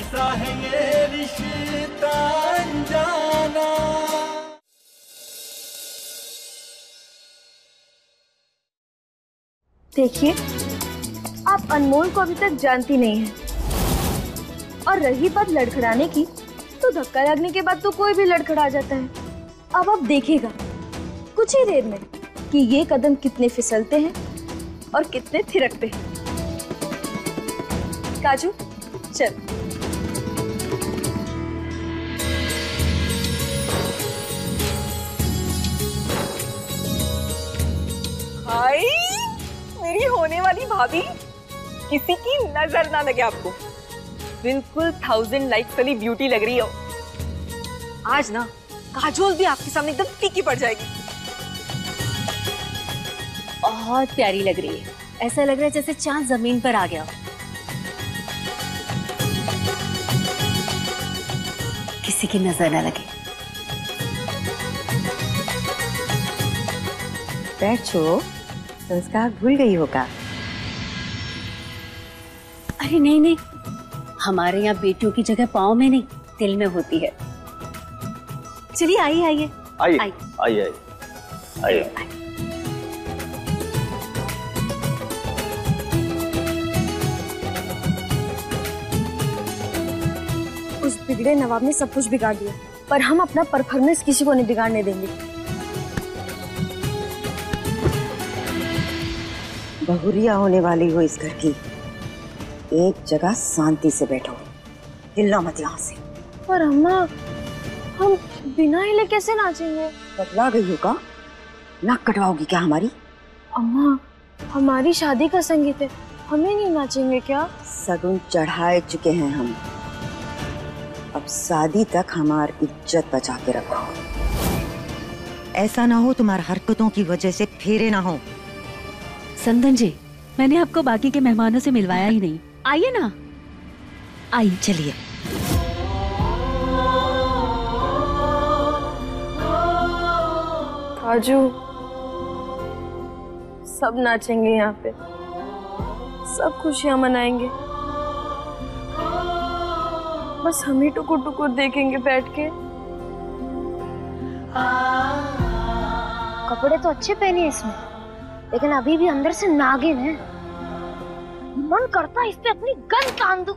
कैसा है ये रिश्ता अनजाना। देखिए, आप अनमोल को अभी तक जानती नहीं हैं, और रही बात लड़खड़ाने की, तो धक्का लगने के बाद तो कोई भी लड़खड़ा जाता है। अब आप देखिएगा कुछ ही देर में कि ये कदम कितने फिसलते हैं और कितने थिरकते हैं। काजू, चल। हाय, मेरी होने वाली भाभी, किसी की नजर ना लगे आपको, बिल्कुल 1000 लाइक्स वाली ब्यूटी लग रही हो। आज ना काजोल भी आपके सामने एकदम फीकी पड़ जाएगी। बहुत प्यारी लग रही है, ऐसा लग रहा है जैसे चांद जमीन पर आ गया। किसी की नजर न लगे। बैठो, संस्कार भूल गई होगा। अरे नहीं नहीं, हमारे यहाँ बेटियों की जगह पाँव में नहीं दिल में होती है। चलिए आइए आइए आइए आइए आइए। उस बिगड़े नवाब ने सब कुछ बिगाड़ दिया, पर हम अपना परफॉर्मेंस किसी को नहीं बिगाड़ने देंगे। बहुरिया होने वाली हो इस घर की, एक जगह शांति से बैठो, हिलना मत यहाँ से। पर अम्मा, हम बिना हिले कैसे नाचेंगे? बदला गई हो का? नाक कटवाओगी क्या हमारी? अम्मा, हमारी शादी का संगीत है, हमें नहीं नाचेंगे क्या? सगुन चढ़ाए चुके हैं हम, अब शादी तक हमारी इज्जत बचा के रखो। ऐसा ना हो तुम्हारी हरकतों की वजह से फेरे ना हो। संदन जी, मैंने आपको बाकी के मेहमानों से मिलवाया ही नहीं। आइए ना, आइए। चलिए। काजू, सब नाचेंगे यहाँ पे, सब खुशियाँ मनाएंगे, बस हम ही टुकुर टुकुर देखेंगे बैठ के। कपड़े तो अच्छे पहने हैं इसमें, लेकिन अभी भी अंदर से नागिन है। मन करता है इस पे अपनी गन तान दूं।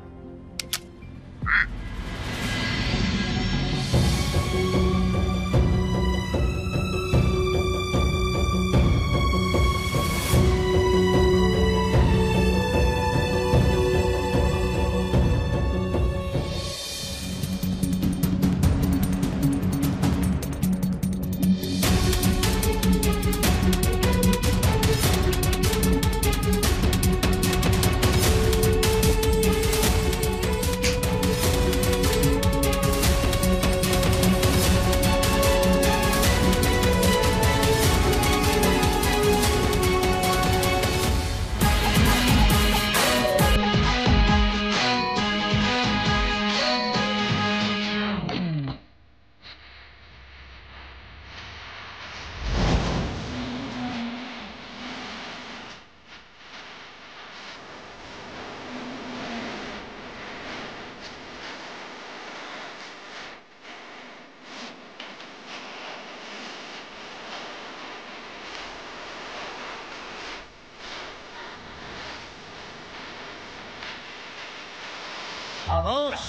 खामोश।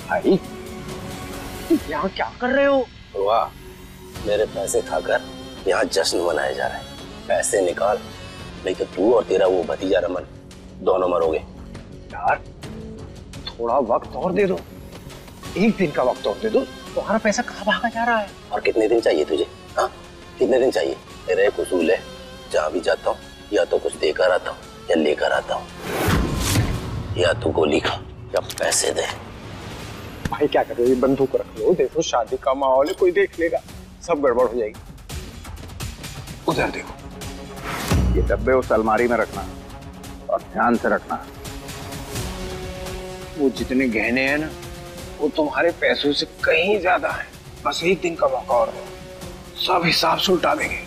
भाई यहाँ क्या कर रहे हो? वाह, मेरे पैसे खाकर यहाँ जश्न मनाए जा रहे हैं। पैसे निकाल नहीं तो तू और तेरा वो भतीजा रमन दोनों मरोगे। यार थोड़ा वक्त और दे दो, एक दिन का वक्त और दे दो। तुम्हारा पैसा कहाँ भागा जा रहा है? और कितने दिन चाहिए तुझे? हाँ कितने दिन चाहिए? मेरा एक उसूल है, जहाँ भी जाता हूँ या तो कुछ देकर आता हूँ या लेकर आता हूँ, या तू गोली खा या पैसे दे। भाई क्या कर रहे हो? बंदूक रख लो, देखो शादी का माहौल है, कोई देख लेगा, सब गड़बड़ हो जाएगी। उधर देखो, ये डब्बे उस अलमारी में रखना और ध्यान से रखना। वो जितने गहने हैं ना, वो तुम्हारे पैसों से कहीं ज्यादा है। बस एक दिन का मौका और दो, सब हिसाब से उल्टा देंगे।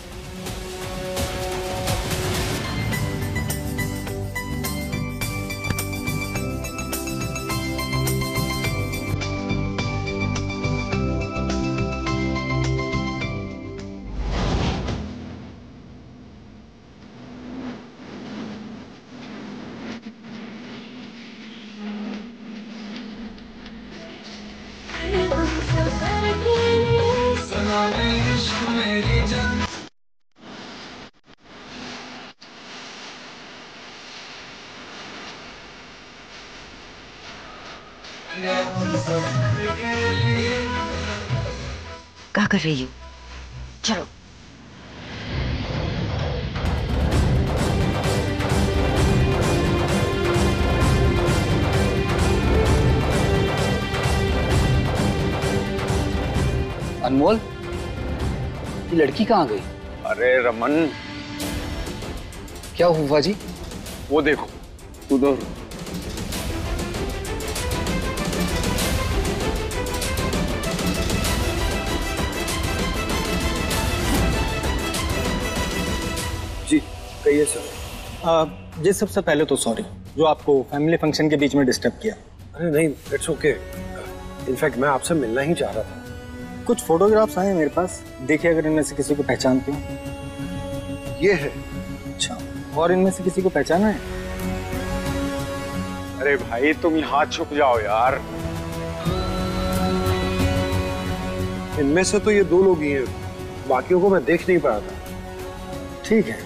क्या कर रही हो? चलो। अनमोल, ये लड़की कहाँ गई? अरे रमन, क्या हुआ जी? वो देखो उधर। जी कहिए सर। जी सबसे पहले तो सॉरी जो आपको फैमिली फंक्शन के बीच में डिस्टर्ब किया। अरे नहीं, इट्स ओके। इनफैक्ट मैं आपसे मिलना ही चाह रहा था। कुछ फोटोग्राफ्स आए हैं मेरे पास, देखिए अगर इनमें से किसी को पहचानते हो। ये है। अच्छा, और इनमें से किसी को पहचाना है? अरे भाई तुम यहाँ छुप जाओ यार। इनमें से तो ये दो लोग ही हैं, बाकियों को मैं देख नहीं पाया था। ठीक है,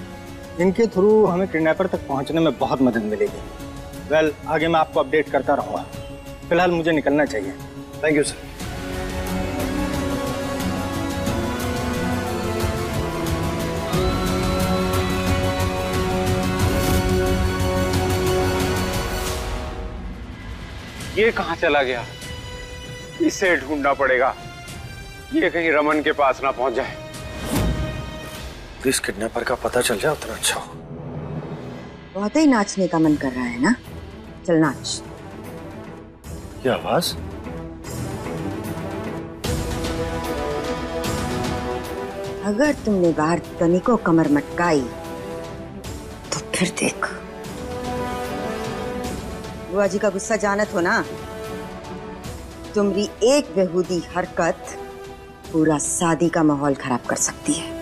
इनके थ्रू हमें किडनैपर तक पहुंचने में बहुत मदद मिलेगी। वेल, आगे मैं आपको अपडेट करता रहूँगा। फिलहाल मुझे निकलना चाहिए। Thank you sir. ये कहाँ चला गया? इसे ढूंढना पड़ेगा, ये कहीं रमन के पास ना पहुंच जाए। प्लीज किडनैपर का पता चल जाए उतना अच्छा हो। बहुत ही नाचने का मन कर रहा है ना? चल नाच। क्या आवाज? अगर तुमने बाहर तनिको कमर मटकाई तो फिर देख। बुआ जी का गुस्सा जानत हो ना? तुम्हारी एक बेहूदी हरकत पूरा शादी का माहौल खराब कर सकती है।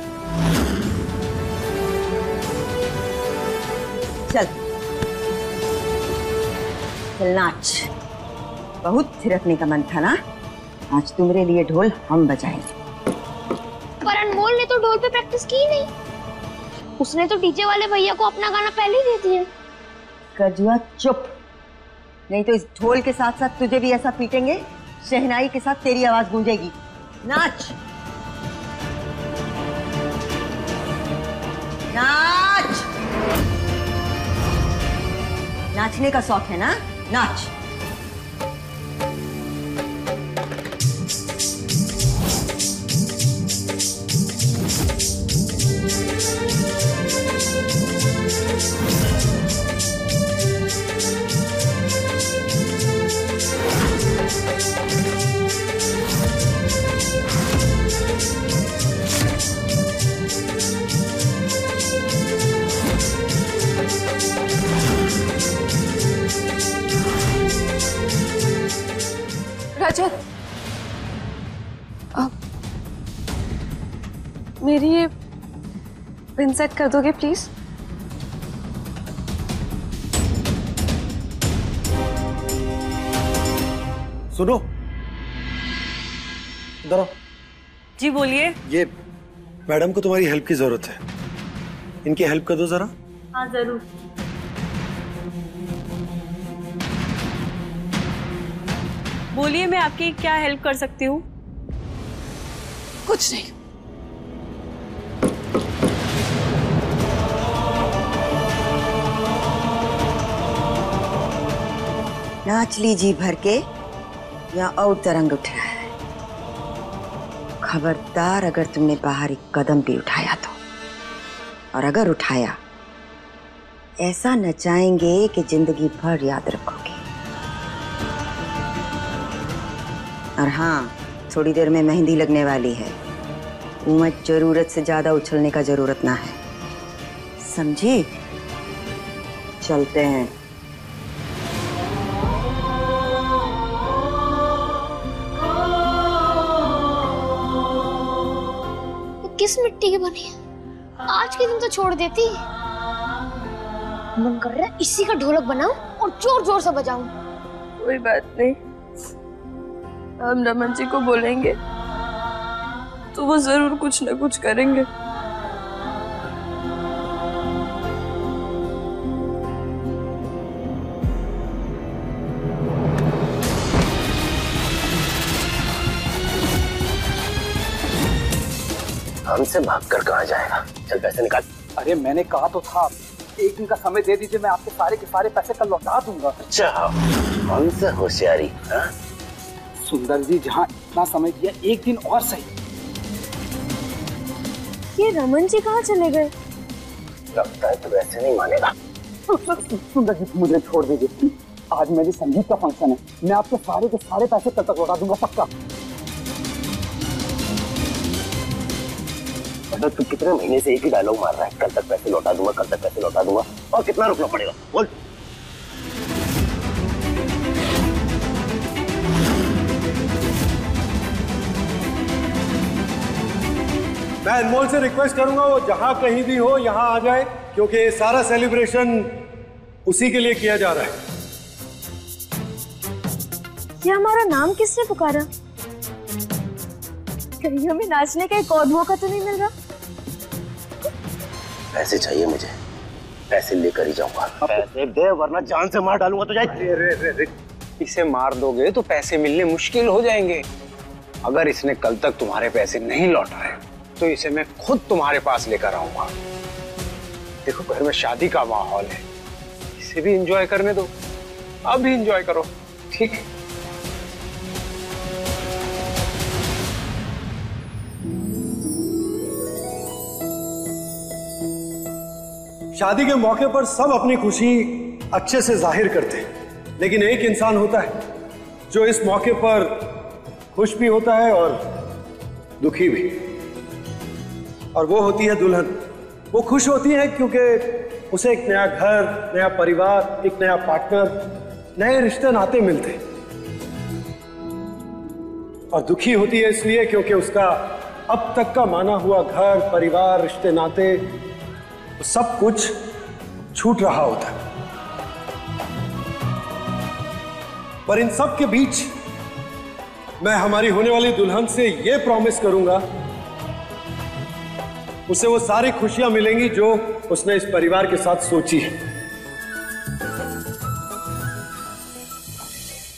चल चल नाच। बहुत थिरकने का मन था ना? आज तुम्हारे लिए ढोल हम बजाएंगे। पर अनमोल ने तो ढोल पे प्रैक्टिस की नहीं। उसने तो डीजे वाले भैया को अपना गाना पहले ही दे दिया। कजुआ चुप, नहीं तो इस ढोल के साथ साथ तुझे भी ऐसा पीटेंगे, शहनाई के साथ तेरी आवाज गूंजेगी। नाच नाच। नाचने का शौक है ना? नाच। रजत, मेरी ये पिन सेट कर दोगे प्लीज? सुनो, इधर आओ। जी बोलिए। ये मैडम को तुम्हारी हेल्प की जरूरत है, इनकी हेल्प कर दो जरा। हाँ जरूर। बोलिए, मैं आपकी क्या हेल्प कर सकती हूँ? कुछ नहीं। नाच ली जी भर के या और तरंग उठ रहा है। खबरदार अगर तुमने बाहर एक कदम भी उठाया तो, और अगर उठाया ऐसा नचाएंगे कि जिंदगी भर याद रखोगे। और हाँ, थोड़ी देर में मेहंदी लगने वाली है। उमर जरूरत से ज्यादा उछलने का जरूरत ना है, समझी? चलते हैं। किस मिट्टी की बनी है? आज के दिन तो छोड़ देती। मन कर रहा है इसी का ढोलक बनाऊं और जोर जोर से बजाऊं। कोई बात नहीं, हम रमन जी को बोलेंगे तो वो जरूर कुछ न कुछ करेंगे। हमसे भागकर कहाँ जाएगा? चल पैसे निकाल। अरे मैंने कहा तो था, एक दिन का समय दे दीजिए, मैं आपके सारे के सारे पैसे कल लौटा दूंगा। अच्छा, हमसे होशियारी? सुंदर जी, जहाँ इतना समय दिया, एक दिन और सही। ये रमन जी कहाँ चले गए? लगता है तो वैसे नहीं मानेगा। सुंदर जी मुझे छोड़ दीजिए, आज मेरी संगीत का फंक्शन है, मैं आपके सारे के सारे पैसे कल तक लौटा दूंगा, पक्का। मतलब तू कितने महीने से एक ही डायलॉग मार रहा है, कल तक पैसे लौटा दूंगा, कल तक पैसे लौटा दूंगा, और कितना रुकना पड़ेगा बोल? मैं अनमोल से रिक्वेस्ट करूंगा वो जहां कहीं भी हो यहां आ जाए, क्योंकि सारा सेलिब्रेशन उसी के लिए किया जा रहा है। ये हमारा नाम किसने पुकारा? कहीं हमें नाचने का एक और मौका तो नहीं मिल रहा? पैसे चाहिए मुझे, पैसे लेकर ही जाऊंगा। पैसे दे वरना जान से मार डालूंगा तुझे। अरे इसे मार दोगे तो पैसे मिलने मुश्किल हो जाएंगे। अगर इसने कल तक तुम्हारे पैसे नहीं लौटाए तो इसे मैं खुद तुम्हारे पास लेकर आऊंगा। देखो घर में शादी का माहौल है, इसे भी एंजॉय करने दो। अब भी एंजॉय करो, ठीक है? शादी के मौके पर सब अपनी खुशी अच्छे से जाहिर करते हैं, लेकिन एक इंसान होता है जो इस मौके पर खुश भी होता है और दुखी भी, और वो होती है दुल्हन। वो खुश होती है क्योंकि उसे एक नया घर, नया परिवार, एक नया पार्टनर, नए रिश्ते नाते मिलते हैं, और दुखी होती है इसलिए क्योंकि उसका अब तक का माना हुआ घर, परिवार, रिश्ते नाते सब कुछ छूट रहा होता है। पर इन सब के बीच मैं हमारी होने वाली दुल्हन से यह प्रॉमिस करूंगा, उसे वो सारी खुशियां मिलेंगी जो उसने इस परिवार के साथ सोची है।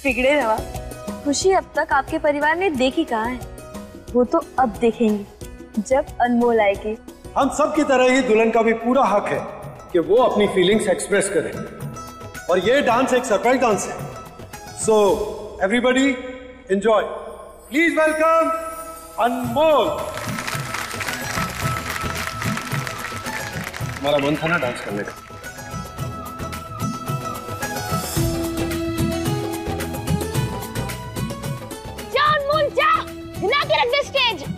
बिगड़े रवा, खुशी अब तक आपके परिवार ने देखी कहाँ है? वो तो अब देखेंगे जब अनमोल आएगी। हम सब की तरह ही दुल्हन का भी पूरा हक है कि वो अपनी फीलिंग्स एक्सप्रेस करे, और ये डांस एक सरप्राइज डांस है। So everybody enjoy. Please welcome Anmol. हमारा मन था ना डांस करने का। जा अनमोल जा, हिला के रख दे स्टेज।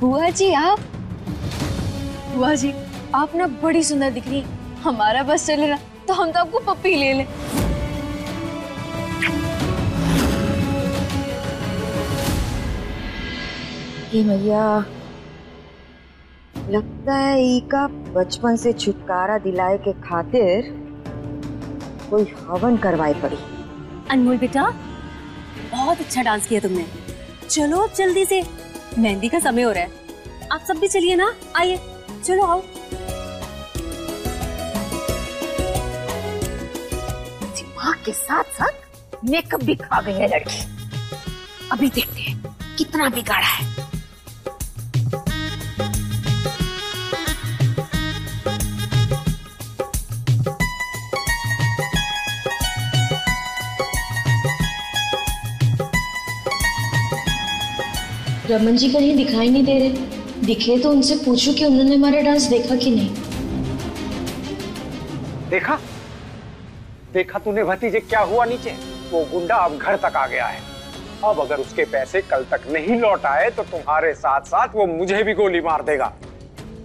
बुआ जी आप? बुआ जी आप ना बड़ी सुंदर दिख रही, हमारा बस चले ना तो हम तो आपको पप्पी ले लें। ये भैया लगता है ई का बचपन से छुटकारा दिलाए के खातिर कोई हवन करवाई पड़ी। अनमोल बेटा बहुत अच्छा डांस किया तुमने। चलो अब जल्दी से, मेहंदी का समय हो रहा है। आप सब भी चलिए ना, आइए चलो आओ। दिमाग के साथ साथ मेकअप भी खा गई है लड़की। अभी देखते हैं कितना बिगाड़ा है। रमन जी कहीं दिखाई नहीं दे रहे, दिखे तो उनसे पूछूं कि उन्होंने हमारा डांस देखा कि नहीं। देखा देखा तूने भतीजे क्या हुआ नीचे? वो गुंडा अब घर तक आ गया है। अब अगर उसके पैसे कल तक नहीं लौट आए तो तुम्हारे साथ साथ वो मुझे भी गोली मार देगा।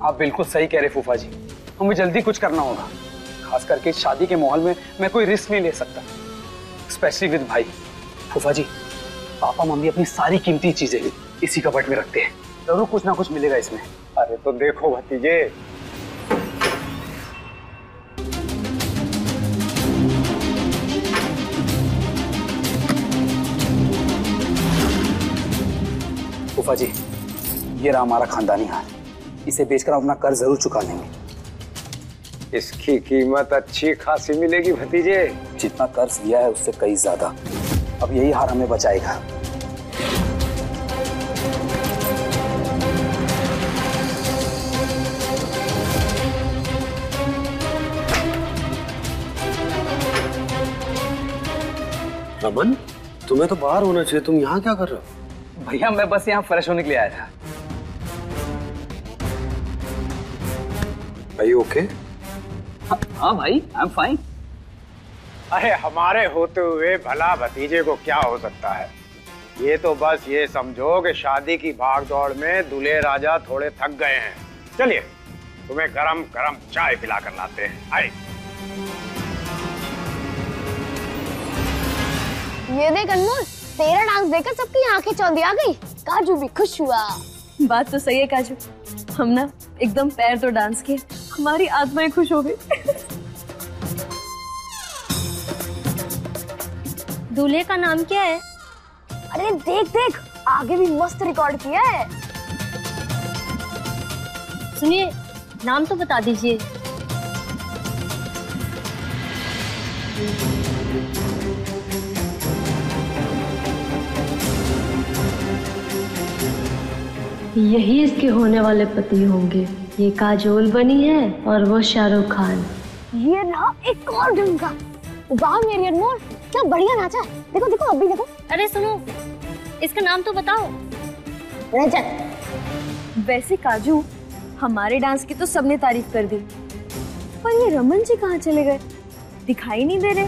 आप बिल्कुल सही कह रहे फूफा जी, हमें जल्दी कुछ करना होगा। खास करके इस शादी के माहौल में मैं कोई रिस्क नहीं ले सकता, स्पेशली विद भाई। फूफा जी, पापा मम्मी अपनी सारी कीमती चीजें इसी कपबोर्ड में रखते हैं, जरूर कुछ ना कुछ मिलेगा इसमें। अरे तो देखो भतीजे, फूफा जी ये रहा हमारा खानदानी हार, इसे बेचकर हम अपना कर्ज जरूर चुका लेंगे। इसकी कीमत अच्छी खासी मिलेगी भतीजे। जितना कर्ज दिया है उससे कई ज्यादा। अब यही हार हमें बचाएगा। रमन, तुम्हें तो बाहर होना चाहिए, तुम यहाँ क्या कर रहे हो? भैया मैं बस यहाँ फ्रेश होने के लिए आया था। भाई ओके? हाँ भाई, आई एम फाइन। अरे हमारे होते हुए भला भतीजे को क्या हो सकता है? ये तो बस ये समझो कि शादी की भागदौड़ में दूल्हे राजा थोड़े थक गए हैं। चलिए तुम्हें गरम गरम चाय पिला कर लाते हैं। आइए। ये देख अनमोल, तेरा डांस देखकर सबकी आंखें चौंधी आ गई। काजू भी खुश हुआ। बात तो सही है काजू, हम ना एकदम पैर तो डांस किए, हमारी आत्माएं खुश हो गई। दूल्हे का नाम क्या है? अरे देख देख, आगे भी मस्त रिकॉर्ड किया है। सुनिए, नाम तो बता दीजिए। यही इसके होने वाले पति होंगे। ये काजोल बनी है और वो शाहरुख खान। ये रहा एक और ढंग का। वाह मेरी अनमोल, क्या बढ़िया नाचा है। देखो देखो, अभी देखो। अरे सुनो, इसका नाम तो बताओ। रजत। वैसे काजू, हमारे डांस की तो सबने तारीफ कर दी, पर ये रमन जी कहाँ चले गए? दिखाई नहीं दे रहे।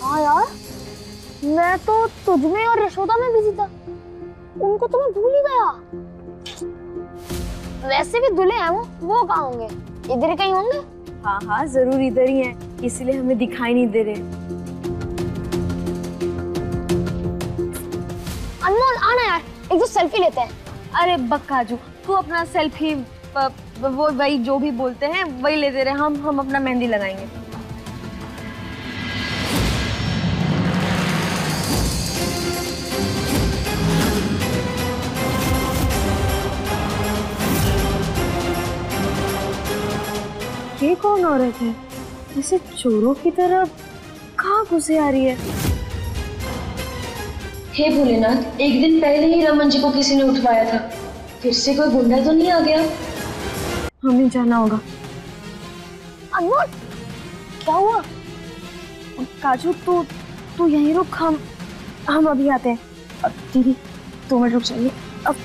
हाँ यार, मैं तो तुझमें और यशोदा में बिजी था, उनको तो मैं भूल ही गया। वैसे भी दूल्हे हैं वो कहाँ होंगे? इधर कहीं होंगे। हाँ हाँ जरूर इधर ही हैं, इसलिए हमें दिखाई नहीं दे रहे। अनमोल आना यार, एक दो सेल्फी लेते हैं। अरे बक्काजू, तू अपना सेल्फी वो वही जो भी बोलते हैं वही लेते रहे, हम अपना मेहंदी लगाएंगे। ये कौन औरत है? जैसे चोरों की तरह कहाँ घुसे आ रही है? हे भोलेनाथ, एक दिन पहले ही रमन जी को किसी ने उठवाया था, फिर से कोई गुंडा तो नहीं आ गया? हमें जाना होगा। अनमोल, क्या हुआ? काजू तू यहीं रुक, हम अभी आते हैं। दीदी 2 मिनट रुक जाइए। अब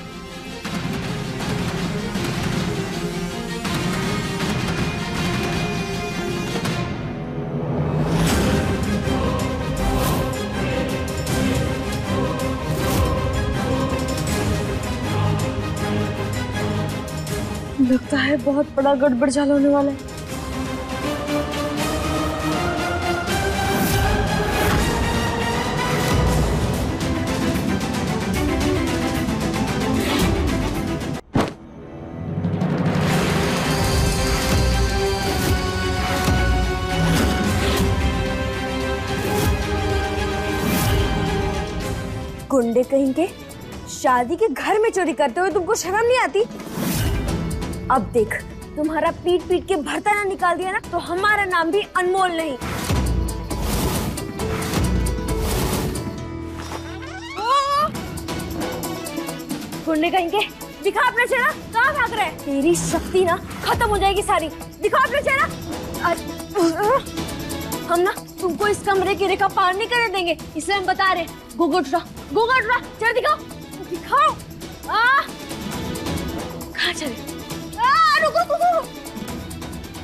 लगता है बहुत बड़ा गड़बड़ चाल होने वाला है। गुंडे कहेंगे शादी के घर में चोरी करते हुए तुमको शर्म नहीं आती? अब देख, तुम्हारा पीट पीट के भरता ना निकाल दिया ना तो हमारा नाम भी अनमोल नहीं। गुंडे कहेंगे दिखा अपना चेहरा, कहाँ भाग रहा है? तेरी शक्ति ना खत्म हो जाएगी सारी। दिखा अपना चेहरा। हम ना तुमको इस कमरे की रेखा पार नहीं करने देंगे, इसलिए हम बता रहे। गोगोट रहा, चल दिखाओ, दिखाओ। कहाँ चले? रुको।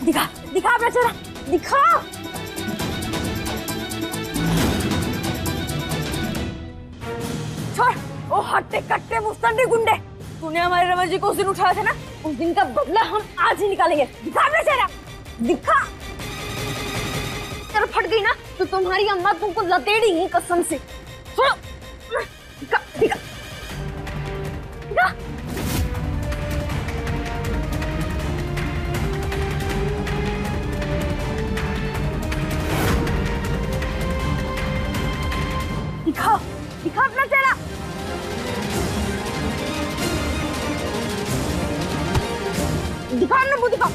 दिखा अपना चेहरा, दिखा। छोड़, ओ हट्टे कट्टे मुस्तंडी गुंडे, तूने हमारे रमन जी को उस दिन उठाया था ना, उस दिन का बदला हम आज ही निकालेंगे। दिखा अपना चेहरा, दिखा। फट गई ना तो तुम्हारी अम्मा तुमको लतेड़ेगी कसम से। छोड़ो, दिखा। दिखा अपना चेहरा। दिखा ना, वो दिखा।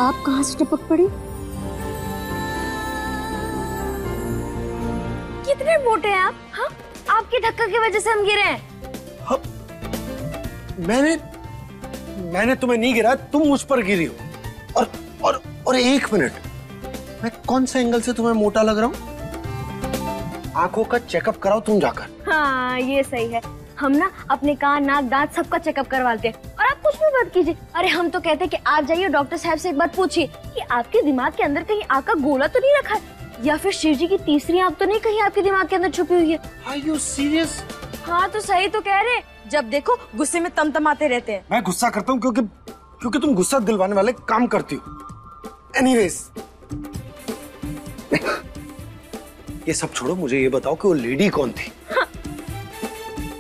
आप कहाँ से टपक पड़ी? कितने मोटे हैं आप? हाँ, आपकी धक्का की वजह से हम गिरे हैं। हाँ, मैंने तुम्हें नहीं गिरा, तुम मुझ पर गिरी हो। और एक मिनट, मैं कौन से एंगल से तुम्हें मोटा लग रहा हूँ? आंखों का चेकअप कराओ तुम जाकर। हाँ, ये सही है। हम ना अपने कान, नाक, दांत सबका चेकअप करवाते हैं और आप कुछ भी मत कीजिए। अरे हम तो कहते हैं कि आप जाइए डॉक्टर साहब से एक बार पूछिए कि आपके दिमाग के अंदर कहीं आग का गोला तो नहीं रखा है, या फिर शिव जी की तीसरी आंख तो नहीं कहीं आपके दिमाग के अंदर छुपी हुई है। Are you serious? हाँ तो सही तो कह रहे, जब देखो गुस्से में तमतमाते रहते हैं। मैं गुस्सा करता हूँ क्योंकि तुम गुस्सा दिलवाने वाले काम करती हो। एनीवेज, ये सब छोड़ो, मुझे ये बताओ कि वो लेडी कौन थी? हाँ,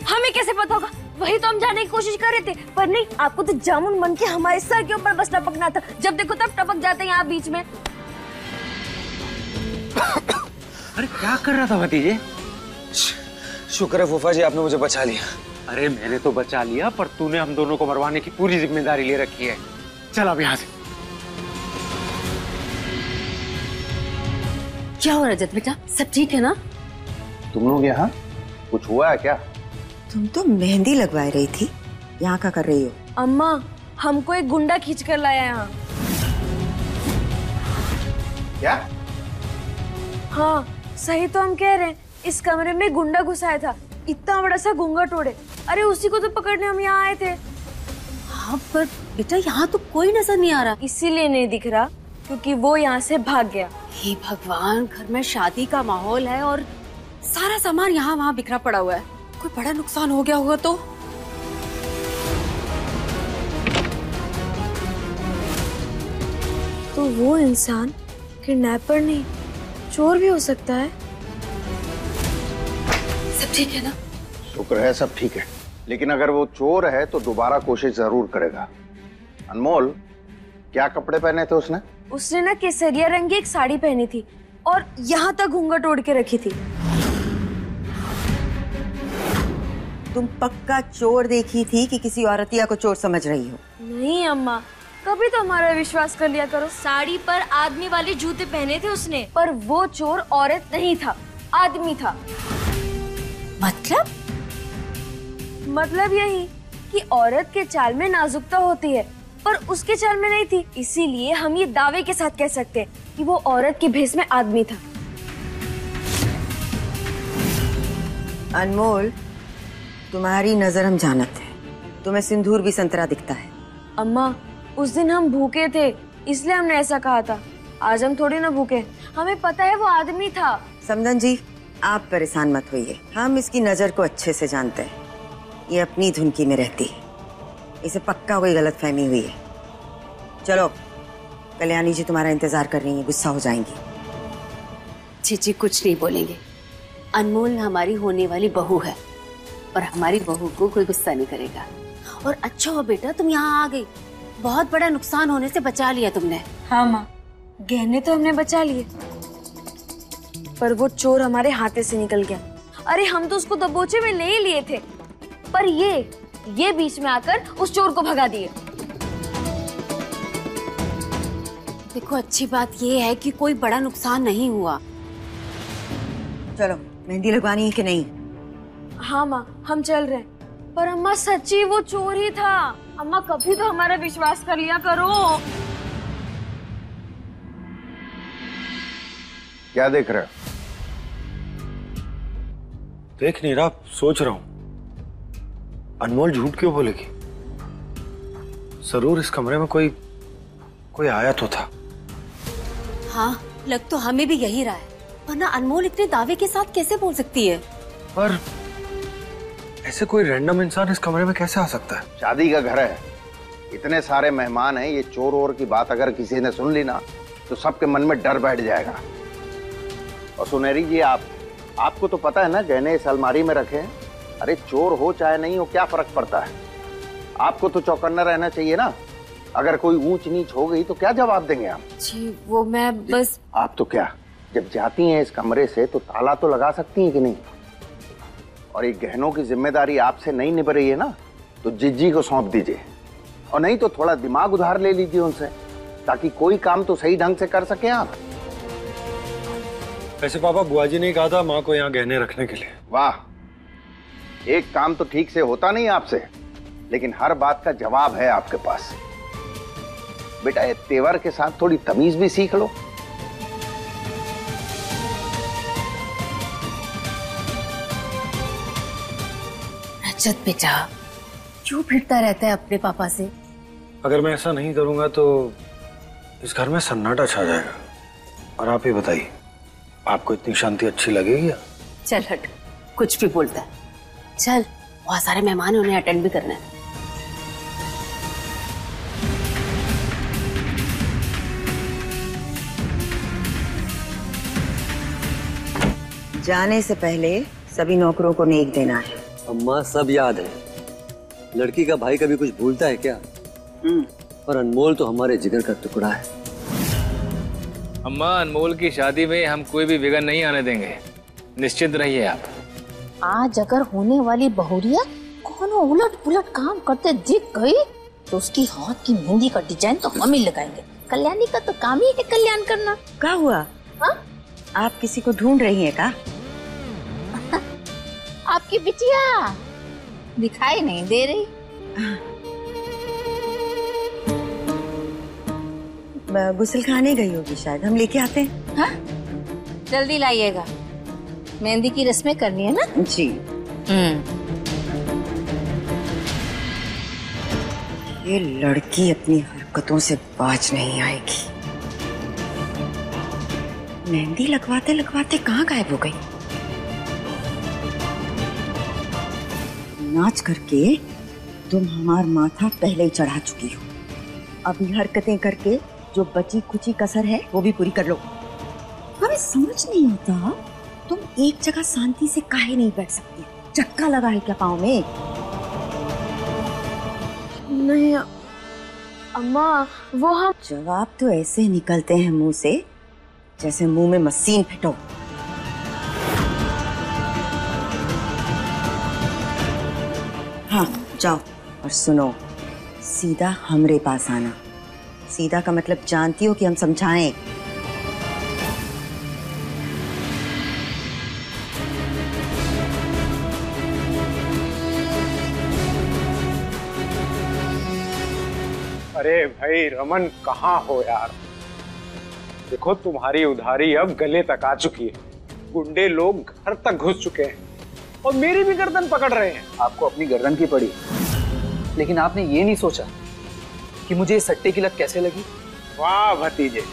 हमें कैसे पता होगा? वही तो हम जाने की कोशिश कर रहे थे, पर नहीं, आपको तो जामुन बन के हमारे सर के ऊपर बस टपकना था। जब देखो तब टपक जाते हैं आप बीच में। अरे क्या कर रहा था भतीजे? शुक्र है फूफा जी, आपने मुझे बचा लिया। अरे मैंने तो बचा लिया, पर तूने हम दोनों को मरवाने की पूरी जिम्मेदारी ले रखी है। चल अब यहाँ से। क्या हो रजत बेटा, सब ठीक है ना? तुम लोग यहाँ कुछ हुआ है क्या? तुम तो मेहंदी लगवा रही थी, यहाँ क्या कर रही हो? अम्मा, हमको एक गुंडा खींच कर लाया यहाँ। क्या? हाँ सही तो हम कह रहे हैं, इस कमरे में गुंडा घुसाया था, इतना बड़ा सा घूंघट ओढ़े। अरे उसी को तो पकड़ने हम यहाँ आए थे। हाँ पर बेटा यहाँ तो कोई नजर नहीं आ रहा। इसीलिए नहीं दिख रहा क्योंकि वो यहाँ से भाग गया। हे भगवान, घर में शादी का माहौल है और सारा सामान यहाँ वहाँ बिखरा पड़ा हुआ है। कोई बड़ा नुकसान हो गया होगा तो वो इंसान किडनैपर नहीं, चोर भी हो सकता है। सब ठीक है ना? शुक्र है सब ठीक है, लेकिन अगर वो चोर है तो दोबारा कोशिश जरूर करेगा। अनमोल, क्या कपड़े पहने थे उसने? उसने ना केसरिया रंग की एक साड़ी पहनी थी और यहाँ तक घूंघट ओढ़ के रखी थी। तुम पक्का चोर देखी थी कि किसी औरतिया को चोर समझ रही हो? नहीं अम्मा, कभी तो हमारा विश्वास कर लिया करो। साड़ी पर आदमी वाले जूते पहने थे उसने, पर वो चोर औरत नहीं था, आदमी था। मतलब यही कि औरत के चाल में नाजुकता होती है, पर उसके चाल में नहीं थी। इसीलिए हम ये दावे के साथ कह सकते हैं कि वो औरत के भेष में आदमी था। अनमोल, तुम्हारी नजर हम जानते हैं, तुम्हें सिंदूर भी संतरा दिखता है। अम्मा, उस दिन हम भूखे थे इसलिए हमने ऐसा कहा था। आज हम थोड़ी ना भूखे, हमें पता है वो आदमी था। समदन जी, आप परेशान मत होइए, हम इसकी नजर को अच्छे से जानते हैं। ये अपनी धुनकी में रहती है, इसे पक्का कोई गलतफहमी हुई है। चलो, कल्याणी जी तुम्हारा इंतजार कर रही है, गुस्सा हो जाएंगी। जी कुछ नहीं बोलेंगे। अनमोल हमारी होने वाली बहू है और हमारी बहू को कोई गुस्सा नहीं करेगा। और अच्छा हो बेटा तुम यहाँ आ गई, बहुत बड़ा नुकसान होने से बचा लिया तुमने। हाँ माँ, गहने तो हमने बचा लिए, पर वो चोर हमारे हाथे से निकल गया। अरे हम तो उसको दबोचे में ले ही लिए थे, पर ये बीच में आकर उस चोर को भगा दिए। देखो अच्छी बात ये है कि कोई बड़ा नुकसान नहीं हुआ। चलो, मेहंदी लगवानी है कि नहीं? हाँ माँ, हम चल रहे हैं। पर अम्मा सच्ची वो चोर ही था। अम्मा कभी तो हमारा विश्वास कर लिया करो। क्या देख रहे हो? देख नहीं रहा, सोच रहा हूं अनमोल झूठ क्यों बोलेगी। जरूर इस कमरे में कोई आया तो था। हाँ, लग तो हमें भी यही रहा है, वरना अनमोल इतने दावे के साथ कैसे बोल सकती है? पर ऐसे कोई रैंडम इंसान इस कमरे में कैसे आ सकता है? शादी का घर है, इतने सारे मेहमान हैं, ये चोर वोर की बात अगर किसी ने सुन ली ना तो सबके मन में डर बैठ जाएगा। और सुनहरी जी, आपको तो पता है ना, गहने इस अलमारी में रखे हैं। अरे चोर हो चाहे नहीं हो, क्या फर्क पड़ता है? आपको तो चौकन्ना रहना चाहिए ना। अगर कोई ऊंच नीच हो गई तो क्या जवाब देंगे आप? जी वो मैं बस। आप तो क्या, जब जाती हैं इस कमरे से तो ताला तो लगा सकती हैं कि नहीं? और एक गहनों की जिम्मेदारी आपसे नहीं निभ रही है ना, तो जिज्जी को सौंप दीजिए। और नहीं तो थोड़ा दिमाग उधार ले लीजिए उनसे, ताकि कोई काम तो सही ढंग से कर सके आप। वैसे पापा, बुआ जी ने कहा था माँ को यहाँ गहने रखने के लिए। वाह, एक काम तो ठीक से होता नहीं आपसे, लेकिन हर बात का जवाब है आपके पास। बेटा, ये तेवर के साथ थोड़ी तमीज भी सीख लो। रजत बेटा, क्यों भिड़ता रहता है अपने पापा से? अगर मैं ऐसा नहीं करूंगा तो इस घर में सन्नाटा छा जाएगा। और आप ही बताइए, आपको इतनी शांति अच्छी लगेगी या? चल हट, कुछ भी बोलता है। चल, बहुत सारे मेहमान उन्हें अटेंड भी करना है। जाने से पहले सभी नौकरों को नेक देना है। अम्मा सब याद है, लड़की का भाई कभी कुछ भूलता है क्या? और अनमोल तो हमारे जिगर का टुकड़ा है। अम्मा, अनमोल की शादी में हम कोई भी विघ्न नहीं आने देंगे, निश्चित रहिए आप। आज अगर होने वाली बहुरिया कोनो उलट पुलट काम करते दिख गई तो उसकी हाथ की मेहंदी का डिजाइन तो हम ही लगाएंगे। कल्याणी का तो काम ही है कल्याण करना। क्या हुआ? हा? आप किसी को ढूंढ रही हैं क्या? आपकी बिटिया दिखाई नहीं दे रही। गुस्ल खाने गई होगी शायद, हम लेके आते हैं। हाँ? जल्दी लाइएगा, मेहंदी की रस्में करनी है ना। जी। ये लड़की अपनी हरकतों से बाज नहीं आएगी। मेहंदी लगवाते लगवाते कहाँ गायब हो गई? नाच करके तुम हमार माथा पहले ही चढ़ा चुकी हो, अभी हरकतें करके जो बची खुची कसर है वो भी पूरी कर लो। हमें समझ नहीं आता तुम एक जगह शांति से काहे नहीं बैठ सकती? चक्का लगा है क्या पाँव में? नहीं अम्मा, वो हम। जवाब तो ऐसे निकलते हैं मुंह से जैसे मुंह में मशीन फिटो। हाँ जाओ, और सुनो, सीधा हमरे पास आना। सीधा का मतलब जानती हो कि हम समझाएं। अरे भाई रमन, कहाँ हो यार? देखो तुम्हारी उधारी अब गले तक आ चुकी है, गुंडे लोग घर तक घुस चुके हैं और मेरी भी गर्दन पकड़ रहे हैं। आपको अपनी गर्दन की पड़ी, लेकिन आपने ये नहीं सोचा कि मुझे इस सट्टे की लत कैसे लगी। वाह भतीजे,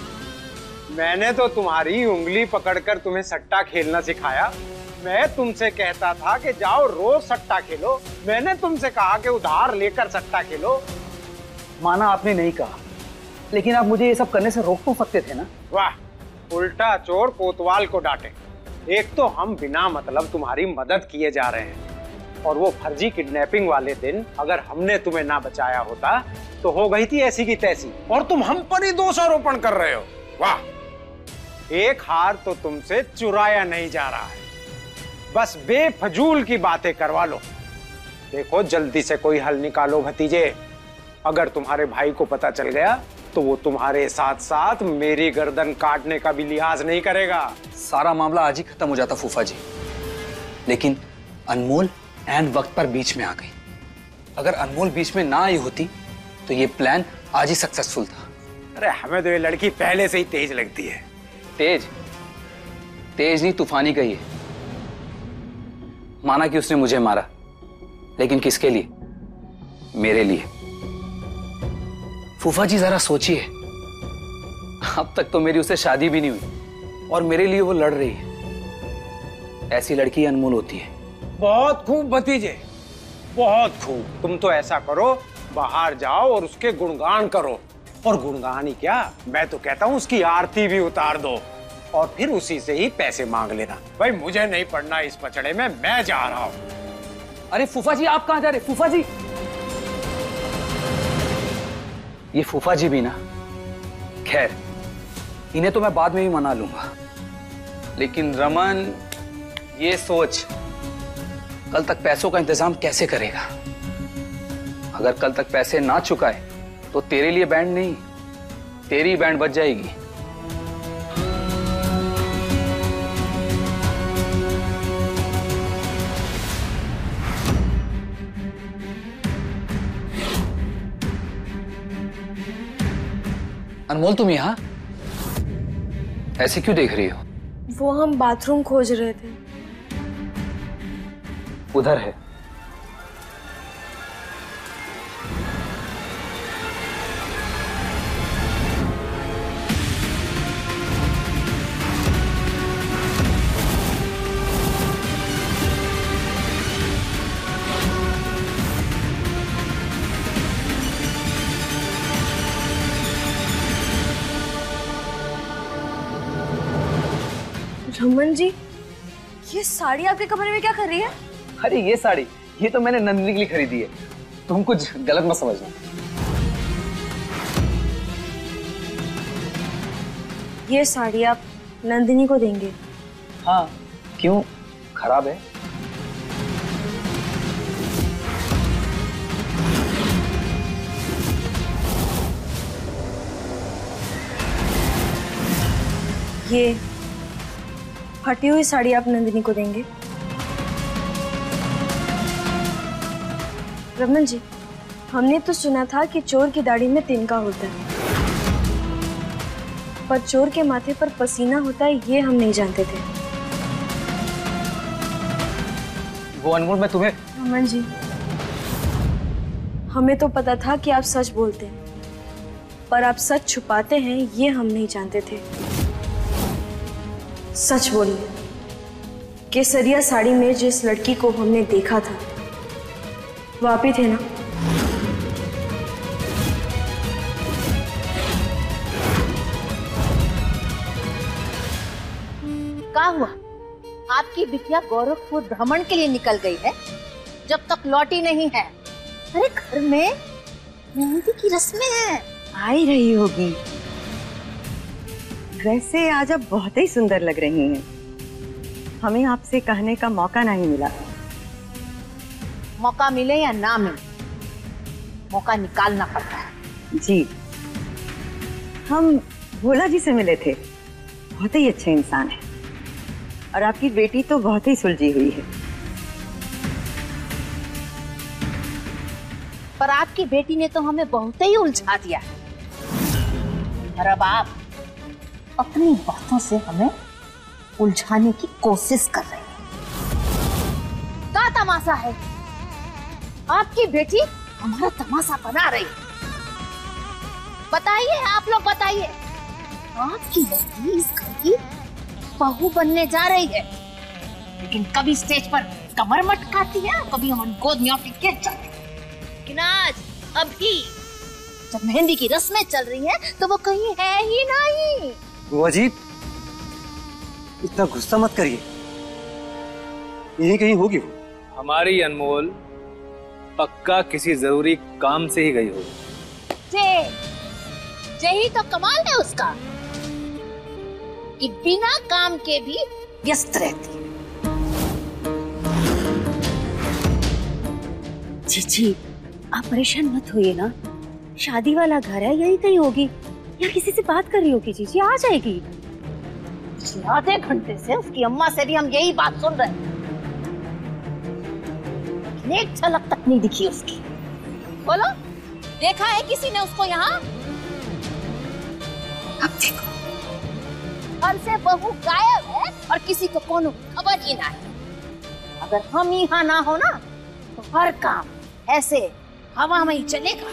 मैंने तो तुम्हारी उंगली पकड़कर तुम्हें सट्टा खेलना सिखाया। मैं तुमसे कहता था कि जाओ रोज सट्टा खेलो, मैंने तुमसे कहा कि उधार लेकर सट्टा खेलो। माना आपने नहीं कहा, लेकिन आप मुझे ये सब करने से रोक तो सकते थे ना। वाह, उल्टा चोर कोतवाल को डांटे। एक तो हम बिना मतलब तुम्हारी मदद किए जा रहे हैं, और वो फर्जी किडनैपिंग वाले दिन अगर हमने तुम्हें ना बचाया होता तो हो गई थी ऐसी की तैसी, और तुम हम पर ही दोषारोपण कर रहे हो। वाह, एक हार तो तुमसे चुराया नहीं जा रहा है, बस बेफजूल की बातें करवा लो। देखो जल्दी से कोई हल निकालो भतीजे, अगर तुम्हारे भाई को पता चल गया तो वो तुम्हारे साथ साथ मेरी गर्दन काटने का भी लिहाज नहीं करेगा। सारा मामला आज ही खत्म हो जाता फूफा जी, लेकिन अनमोल एंड वक्त पर बीच में आ गई। अगर अनमोल बीच में ना आई होती तो ये प्लान आज ही सक्सेसफुल था। अरे हमें तो ये लड़की पहले से ही तेज लगती है। तेज नहीं, तूफानी कही है। माना कि उसने मुझे मारा, लेकिन किसके लिए? मेरे लिए। फूफा जी जरा सोचिए, अब तक तो मेरी उससे शादी भी नहीं हुई और मेरे लिए वो लड़ रही है। ऐसी लड़की अनमोल होती है। बहुत खूब भतीजे, बहुत खूब। तुम तो ऐसा करो, बाहर जाओ और उसके गुणगान करो, और गुणगान ही क्या, मैं तो कहता हूँ उसकी आरती भी उतार दो, और फिर उसी से ही पैसे मांग लेना। भाई मुझे नहीं पड़ना इस पचड़े में, मैं जा रहा हूँ। अरे फूफा जी, आप कहाँ जा रहे? फूफा जी, ये फूफा जी भी ना, खैर इन्हें तो मैं बाद में भी मना लूंगा, लेकिन रमन ये सोच कल तक पैसों का इंतजाम कैसे करेगा। अगर कल तक पैसे ना चुकाए तो तेरे लिए बैंड नहीं, तेरी बैंड बज जाएगी। अनमोल, तुम यहाँ ऐसे क्यों देख रही हो? वो हम बाथरूम खोज रहे थे। उधर है। रमन जी, ये साड़ी आपके कमरे में क्या कर रही है? अरे ये साड़ी, ये तो मैंने नंदिनी के लिए खरीदी है, तुम कुछ गलत मत समझना। ये साड़ी आप नंदिनी को देंगे? हाँ, क्यों, खराब है? ये फटी हुई साड़ी आप नंदिनी को देंगे? रमन जी, हमने तो सुना था कि चोर की दाढ़ी में तिनका होता है, पर चोर के माथे पर पसीना होता है ये हम नहीं जानते थे। वो अनमोल, मैं तुम्हें... रमन जी, हमें तो पता था कि आप सच बोलते हैं, पर आप सच छुपाते हैं ये हम नहीं जानते थे। सच बोलिए, केसरिया साड़ी में जिस लड़की को हमने देखा था वो आप ही थे ना? क्या हुआ? आपकी बिटिया गोरखपुर भ्रमण के लिए निकल गई है, जब तक लौटी नहीं है। अरे घर में मेहंदी की रस्में हैं। आ ही रही होगी। वैसे आज आप बहुत ही सुंदर लग रही हैं। हमें आपसे कहने का मौका नहीं मिला। मौका मिले या ना मिले, मौका निकालना पड़ता है। जी, हम भोला जी से मिले थे, बहुत ही अच्छे इंसान हैं, और आपकी बेटी तो बहुत ही सुलझी हुई है। पर आपकी बेटी ने तो हमें बहुत ही उलझा दिया है। और अब आप अपनी बातों से हमें उलझाने की कोशिश कर रहे हैं। क्या तमाशा है? आपकी बेटी हमारा तमाशा बना रही है। बताइए, आप लोग बताइए, आपकी बेटी इस घर की बहू बनने जा रही है, लेकिन कभी स्टेज पर कमर मटकाती है, कभी हमारी गोद में आके गिर जाती है। लेकिन आज अभी जब मेहंदी की रस्में चल रही हैं, तो वो कहीं है ही नहीं। बुआ जी, इतना गुस्सा मत करिए, यहीं कहीं होगी वो। हमारी अनमोल पक्का किसी जरूरी काम से ही गई होगी। यही तो कमाल है उसका कि बिना काम के भी व्यस्त रहती है। जी आप परेशान मत होइए ना, शादी वाला घर है, यही कहीं होगी या किसी से बात कर रही होगी। जी आ जाएगी। आधे घंटे से उसकी अम्मा से भी हम यही बात सुन रहे हैं, एक झलक तक नहीं दिखी उसकी। बोलो, देखा है किसी ने उसको यहाँ? अब देखो, घर से बहू गायब है और किसी को कोनो खबर ही ना है। अगर हम यहाँ ना हो ना, तो हर काम ऐसे हवा में ही चलेगा।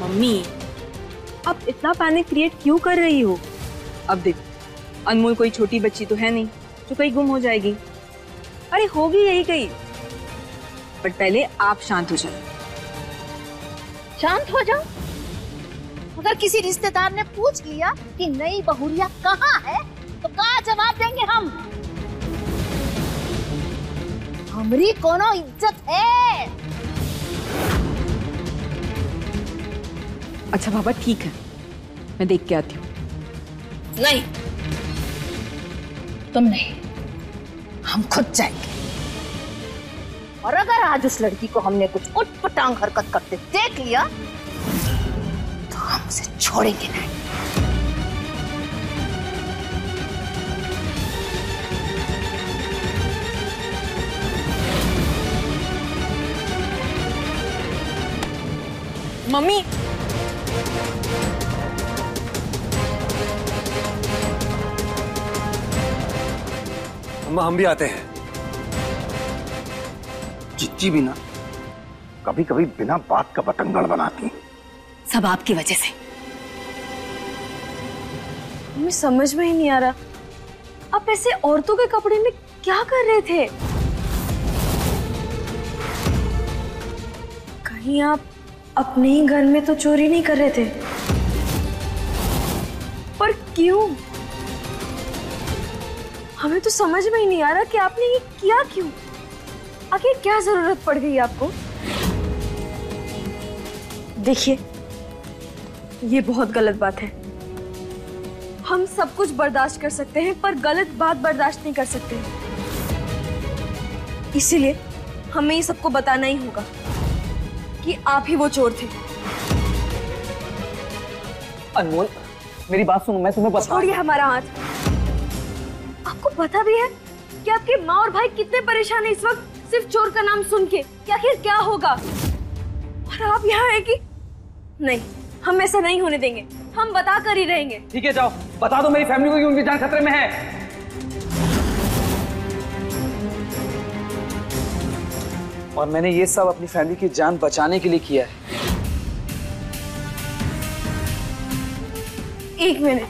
मम्मी, अब इतना पैनिक क्रिएट क्यों कर रही हो? अब देख, अनमोल कोई छोटी बच्ची तो है नहीं जो कहीं गुम हो जाएगी। अरे होगी यही कहीं, बट पहले आप शांत हो जाओ। शांत हो जाओ? अगर किसी रिश्तेदार ने पूछ लिया कि नई बहुरिया कहाँ है, तो क्या जवाब देंगे हम? हमारी कोनो इज्जत है? अच्छा बाबा ठीक है, मैं देख के आती हूँ। नहीं, तुम नहीं, हम खुद जाएंगे। और अगर आज उस लड़की को हमने कुछ उटपटांग हरकत करते देख लिया, तो हम उसे छोड़ेंगे नहीं। मम्मी, अम्मा हम भी आते हैं। चिच्ची भी ना कभी कभी बिना बात का बतंगड़ बनाती। सब आपकी वजह से। मुझे समझ में ही नहीं आ रहा, आप ऐसे औरतों के कपड़े में क्या कर रहे थे? कहीं आप अपने ही घर में तो चोरी नहीं कर रहे थे? पर क्यों? हमें तो समझ में ही नहीं आ रहा कि आपने ये किया क्यों? आखिर क्या जरूरत पड़ गई आपको? देखिए, ये बहुत गलत बात है। हम सब कुछ बर्दाश्त कर सकते हैं, पर गलत बात बर्दाश्त नहीं कर सकते। इसीलिए हमें ये सबको बताना ही होगा कि आप ही वो चोर थे। अनमोल, मेरी बात सुनो, मैं तुम्हें बता। छोड़िए हमारा हाथ। आपको पता भी है कि आपकी माँ और भाई कितने परेशान है इस वक्त, सिर्फ चोर का नाम सुन के कि आखिर क्या होगा। और आप यहाँ है कि नहीं, हम ऐसा नहीं होने देंगे, हम बता कर ही रहेंगे। ठीक है, जाओ बता दो मेरी फैमिली को कि उनकी जान खतरे में है। और मैंने ये सब अपनी फैमिली की जान बचाने के लिए किया है। एक मिनट,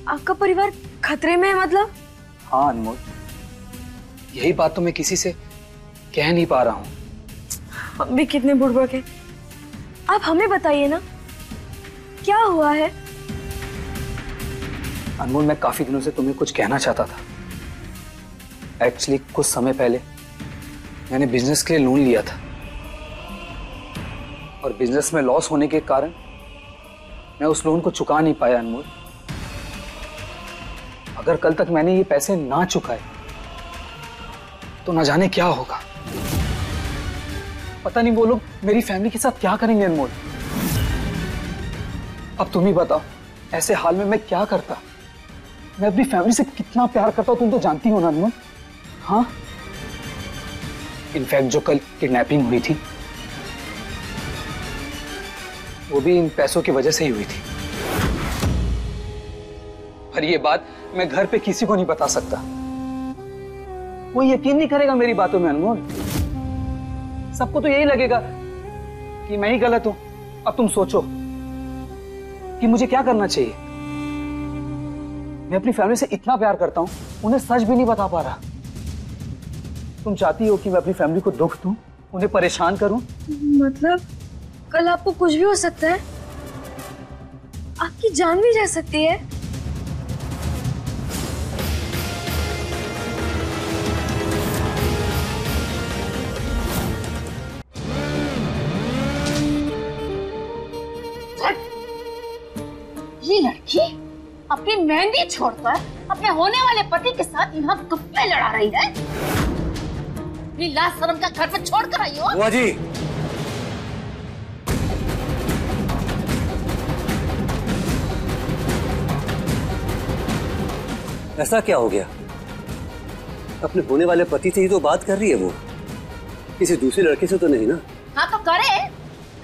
आपका परिवार खतरे में है मतलब? हाँ अनमोल, यही बात तो मैं किसी से कह नहीं पा रहा हूँ। हम भी कितने बुड़बक हैं। आप हमें बताइए ना, क्या हुआ है? अनमोल, मैं काफी दिनों से तुम्हें कुछ कहना चाहता था। एक्चुअली कुछ समय पहले मैंने बिजनेस के लिए लोन लिया था और बिजनेस में लॉस होने के कारण मैं उस लोन को चुका नहीं पाया। अनमोल, अगर कल तक मैंने ये पैसे ना चुकाए तो ना जाने क्या होगा। पता नहीं वो लोग मेरी फैमिली के साथ क्या करेंगे। अनमोल, अब तुम ही बताओ, ऐसे हाल में मैं क्या करता? मैं अपनी फैमिली से कितना प्यार करता हूँ तुम तो जानती हो ना अनमोल। हाँ, इनफैक्ट जो कल किडनैपिंग हुई थी वो भी इन पैसों की वजह से ही हुई थी। पर ये बात मैं घर पे किसी को नहीं बता सकता। वो यकीन नहीं करेगा मेरी बातों में अनमोल। सबको तो यही लगेगा कि मैं ही गलत हूं। अब तुम सोचो कि मुझे क्या करना चाहिए। मैं अपनी फैमिली से इतना प्यार करता हूं, उन्हें सच भी नहीं बता पा रहा। तुम चाहती हो कि मैं अपनी फैमिली को दुख दूं, उन्हें परेशान करूं? मतलब कल आपको कुछ भी हो सकता है, आपकी जान भी जा सकती है। ये लड़की अपनी मेहंदी छोड़कर अपने होने वाले पति के साथ यहाँ गप्पे लड़ा रही है। अपनी लाज शर्म का घर पे छोड़ कर आई हो। बुआ जी, ऐसा क्या हो गया? अपने होने वाले पति से ही तो बात कर रही है वो, किसी दूसरे लड़के से तो नहीं ना? हाँ तो करे,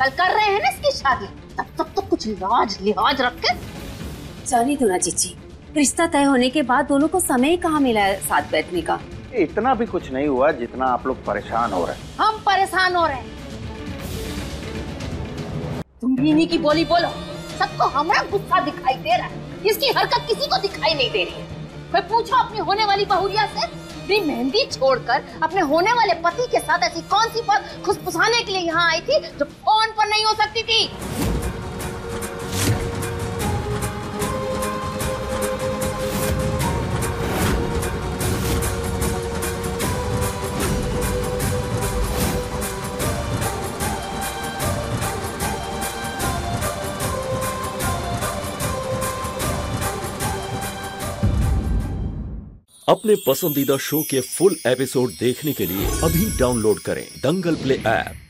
कल कर रहे हैं ना इसकी शादी, तब तक तो कुछ लाज लिहाज रख के। जानी दो ना जीजी, रिश्ता तय होने के बाद दोनों को समय कहाँ मिला है साथ बैठने का। इतना भी कुछ नहीं हुआ जितना आप लोग परेशान हो रहे हैं। हम परेशान हो रहे हैं, तुम भी इन्हीं की बोली बोलो। सबको हमारा गुस्सा दिखाई दे रहा है, इसकी हरकत किसी को दिखाई नहीं दे रही है। मैं पूछो अपनी होने वाली बहुरिया से, अपनी मेहंदी छोड़कर अपने होने वाले पति के साथ ऐसी कौन सी बात खुशफुसाने के लिए यहाँ आई थी जो फोन पर नहीं हो सकती थी। अपने पसंदीदा शो के फुल एपिसोड देखने के लिए अभी डाउनलोड करें दंगल प्ले ऐप।